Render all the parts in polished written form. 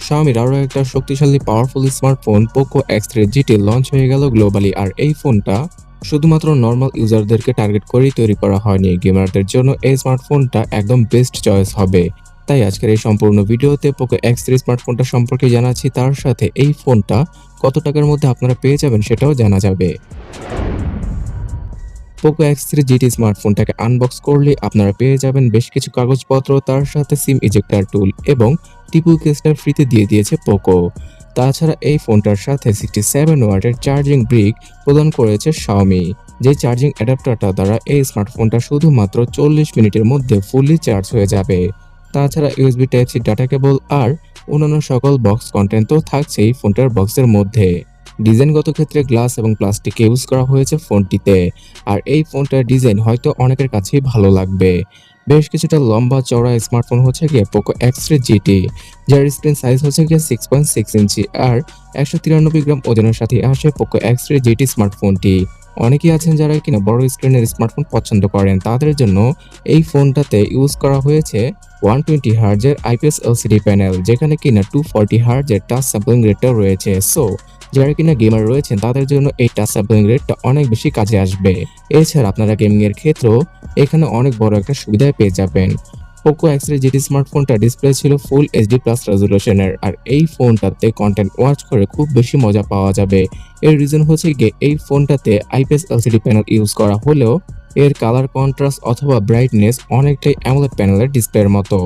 Xiaomiর আরও একটা শক্তিশালী powerful smartphone Poco X3 GT launch হয়ে গেল গ্লোবালি। আর এই ফোনটা শুধুমাত্র নর্মাল ইউজারদেরকে টার্গেট করেই তৈরি করা হয়নি, গেমারদের জন্য এই স্মার্টফোনটা একদম বেস্ট চয়েস হবে। তাই আজকের এই সম্পূর্ণ ভিডিওতে Poco X3 স্মার্টফোনটা সম্পর্কে জানাচ্ছি, তার সাথে এই ফোনটা কত টাকার মধ্যে আপনারা পেয়ে যাবেন সেটাও জানা যাবে। Poco X3 GT স্মার্টফোনটাকে আনবক্স করলে আপনারা পেয়ে যাবেন বেশ কিছু কাগজপত্র, তার সাথে সিম ইজেক্টর টুল এবং টিপু কেসটা ফ্রিতে দিয়ে দিয়েছে পোকো। তাছাড়া এই ফোনটার সাথে 67 ওয়াটের চার্জিং ব্রিক প্রদান করেছে Xiaomi, যে চার্জিং অ্যাডাপ্টারটা দ্বারা এই স্মার্টফোনটা শুধুমাত্র 40 মিনিটের মধ্যে ফুললি চার্জ হয়ে যাবে। তাছাড়া USB টাইপ-সি ডাটা কেবল আর অন্যান্য সকল বক্স কন্টেন্ট তো থাকছেই ফোনটার বক্সের মধ্যে। ডিজাইনগত ক্ষেত্রে গ্লাস এবং প্লাস্টিক ইউজ করা হয়েছে ফোনটিতে। আর এই ফোনটার ডিজাইন হয়তো অনেকের কাছেই ভালো লাগবে। বেশ কিছুটা লম্বা চওড়া স্মার্টফোন হচ্ছে গিয়ে Poco X3 GT, যার স্ক্রিন সাইজ হচ্ছে গিয়ে 6.6 ইঞ্চি আর 193 গ্রাম ওজনের সাথে আসে Poco X3 GT স্মার্টফোনটি। অনেকেই আছেন যারা কিনা বড় স্ক্রিনের স্মার্টফোন পছন্দ করেন, তাদের জন্য এই ফোনটাতে ইউজ করা হয়েছে 120 হার্জের IPS LCD প্যানেল, যেখানে কিনা 240 হার্জের টাচ স্যাম্পলিং রেটটা রয়েছে। সো যারা কিনা গেমার রয়েছেন তাদের জন্য এই টাচ স্যাম্পলিং রেটটা অনেক বেশি কাজে আসবে। এছাড়া আপনারা গেমিং এর ক্ষেত্রেও এখানে অনেক বড় একটা সুবিধা পেয়ে যাবেন। Poco X3 GT স্মার্টফোনটা ডিসপ্লে ছিল ফুল HD প্লাস রেজোলিউশনের, আর এই ফোনটাতে কন্টেন্ট ওয়াচ করে খুব বেশি মজা পাওয়া যাবে। এর রিজন হচ্ছে গিয়ে এই ফোনটাতে IPS LCD প্যানেল ইউজ করা হলেও এর কালার কন্ট্রাস্ট অথবা ব্রাইটনেস অনেকটাই অ্যামোলেড প্যানেলের ডিসপ্লের মতো।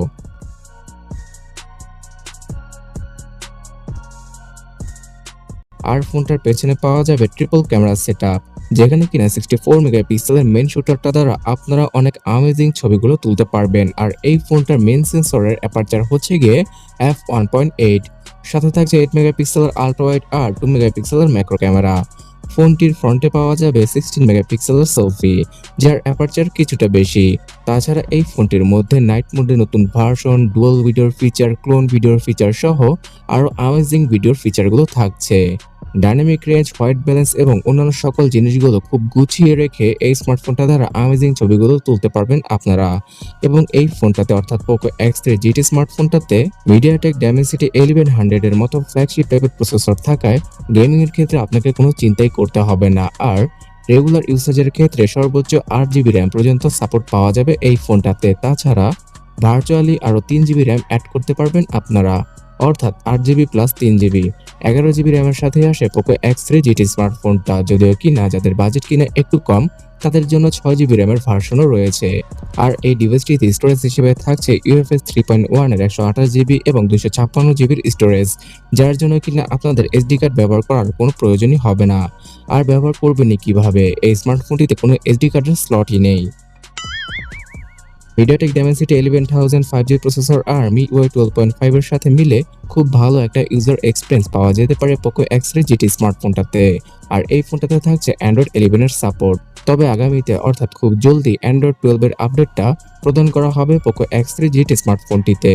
আর ফোনটার পেছনে পাওয়া যাবে ট্রিপল ক্যামেরা সেটআপ, যেখানে কিনা 64 মেগাপিক্সেলের মেইন শুটারটা দ্বারা আপনারা অনেক অ্যামেজিং ছবিগুলো তুলতে পারবেন। আর এই ফোনটার মেইন সেন্সরের অ্যাপারচার হচ্ছে গিয়ে f1.8, সাথে থাকছে 8 মেগাপিক্সেলের আলট্রা ওয়াইড আর 2 মেগাপিক্সেলের ম্যাক্রো ক্যামেরা। ফোনটির ফ্রন্টে পাওয়া যাবে 16 মেগাপিক্সেলের সেলফি, যার অ্যাপারচার কিছুটা বেশি। তাছাড়া এই ফোনটির মধ্যে নাইট মোডে নতুন ভার্সন, ডুয়াল ভিডিওর ফিচার, ক্লোন ভিডিওর ফিচার সহ আরও অ্যামেজিং ভিডিওর ফিচারগুলো থাকছে। ডাইনামিক রেঞ্জ, হোয়াইট ব্যালেন্স এবং অন্যান্য সকল জিনিসগুলো খুব গুছিয়ে রেখে এই স্মার্টফোনটা দ্বারা অ্যামেজিং ছবিগুলো তুলতে পারবেন আপনারা। এবং এই ফোনটাতে অর্থাৎ Poco X3 GT স্মার্টফোনটাতে MediaTek Dimensity 1100 এর মতো ফ্ল্যাগশিপ টাইপের প্রসেসর থাকায় গেমিং এর ক্ষেত্রে আপনাকে কোনো চিন্তাই করতে হবে না। আর রেগুলার ইউসেজের ক্ষেত্রে সর্বোচ্চ 8GB র্যাম পর্যন্ত সাপোর্ট পাওয়া যাবে এই ফোনটাতে। তাছাড়া ভার্চুয়ালি আরও 3GB র্যাম অ্যাড করতে পারবেন আপনারা, অর্থাৎ 8GB প্লাস 3GB 11GB র্যামের সাথে আসে Poco X3 GT স্মার্টফোনটা। যদিও কিনা যাদের বাজেট কিনা একটু কম তাদের জন্য 6GB র্যামের ভার্সনও রয়েছে। আর এই ডিভাইসটিতে স্টোরেজ হিসেবে থাকছে UFS 3.1 এর 128GB এবং 256GBর স্টোরেজ, যার জন্য কিনা আপনাদের SD কার্ড ব্যবহার করার কোনো প্রয়োজনই হবে না। আর ব্যবহার করবেনই কিভাবে, এই স্মার্টফোনটিতে কোনো SD কার্ডের স্লটই নেই। MediaTek Dimensity 11000 5G প্রসেসর আর MIUI 12.5 এর সাথে মিলে খুব ভালো একটা ইউজার এক্সপিরিয়েন্স পাওয়া যেতে পারে Poco X3 GT স্মার্টফোনটাতে। আর এই ফোনটাতে থাকছে Android 11 এর সাপোর্ট। তবে আগামীতে অর্থাৎ খুব জলদি Android 12 এর আপডেটটা প্রদান করা হবে Poco X3 GT স্মার্টফোনটিতে।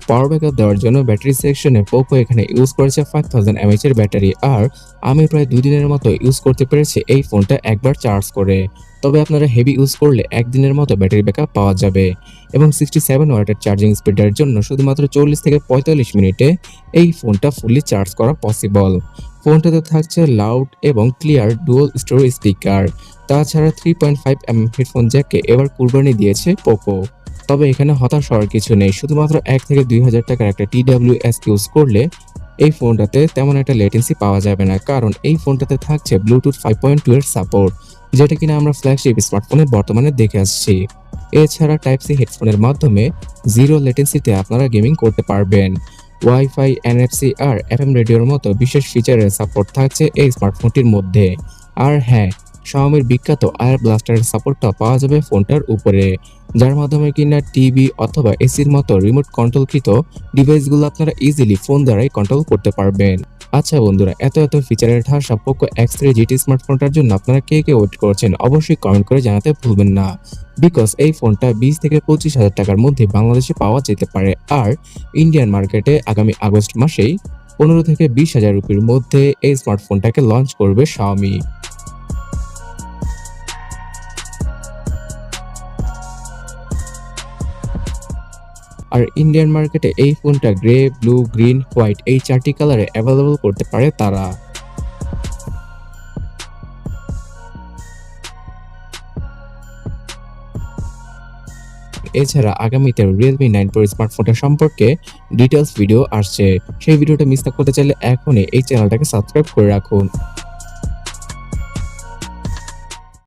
পাওয়ার ব্যাকআপ দেওয়ার জন্য ব্যাটারি সেকশনে পোকো এখানে ইউজ করেছে 5000 mAh এর ব্যাটারি। আর আমি প্রায় 2 দিনের মতো ইউজ করতে পেরেছি এই ফোনটা একবার চার্জ করে। তবে আপনারা হেভি ইউজ করলে একদিনের মতো ব্যাটারি ব্যাকআপ পাওয়া যাবে। এবং 67 ওয়াটের চার্জিং স্পিডের জন্য শুধুমাত্র 40 থেকে 45 মিনিটে এই ফোনটা ফুললি চার্জ করা পসিবল। ফোনটাতে থাকছে লাউড এবং ক্লিয়ার ডুয়াল স্টোরেজ স্পিকার। তাছাড়া 3.5mm হেডফোন জ্যাককে এবার কুরবানি দিয়েছে পোকো। তবে এখানে হতাশ হওয়ার কিছু নেই, শুধুমাত্র 1 থেকে 2000 টাকার একটা TWS ইউজ করলে এই ফোনটাতে তেমন একটা লেটেন্সি পাওয়া যাবে না, কারণ এই ফোনটাতে থাকছে ব্লুটুথ 5.2 এর সাপোর্ট, যেটা কিনা আমরা ফ্ল্যাগশিপ স্মার্টফোনে বর্তমানে দেখে আসছি। এছাড়া টাইপ-সি হেডফোনের মাধ্যমে জিরো লেটেন্সিতে আপনারা গেমিং করতে পারবেন। ওয়াইফাই, NFC আর FM রেডিওর মতো বিশেষ ফিচারের সাপোর্ট থাকছে এই স্মার্টফোনটির মধ্যে। আর হ্যাঁ, Xiaomiর বিখ্যাত আয়ার ব্লাস্টারের সাপোর্টটা পাওয়া যাবে ফোনটার উপরে, যার মাধ্যমে কিনা টিভি অথবা এসির মতো রিমোট কন্ট্রোলকৃত ডিভাইসগুলো আপনারা ইজিলি ফোন দ্বারাই কন্ট্রোল করতে পারবেন। আচ্ছা বন্ধুরা, এত ফিচারের ঠাসা Poco X3 GT স্মার্টফোনটার জন্য আপনারা কে ওয়েট করছেন অবশ্যই কমেন্ট করে জানাতে ভুলবেন না। বিকজ এই ফোনটা 20 থেকে 25,000 টাকার মধ্যে বাংলাদেশে পাওয়া যেতে পারে। আর ইন্ডিয়ান মার্কেটে আগামী আগস্ট মাসেই 15 থেকে 20,000 রুপির মধ্যে এই স্মার্টফোনটাকে লঞ্চ করবে Xiaomi। আর ইন্ডিয়ান মার্কেটে এই ফোনটা গ্রে, ব্লু, গ্রিন, হোয়াইট এই 4টি কালারে অ্যাভেলেবল করতে পারে তারা। এছাড়া আগামীতে Realme 9 Pro স্মার্টফোনটা সম্পর্কে ডিটেইলস ভিডিও আসছে। সেই ভিডিওটা মিস না করতে চাইলে এখনই এই চ্যানেলটাকে সাবস্ক্রাইব করে রাখুন।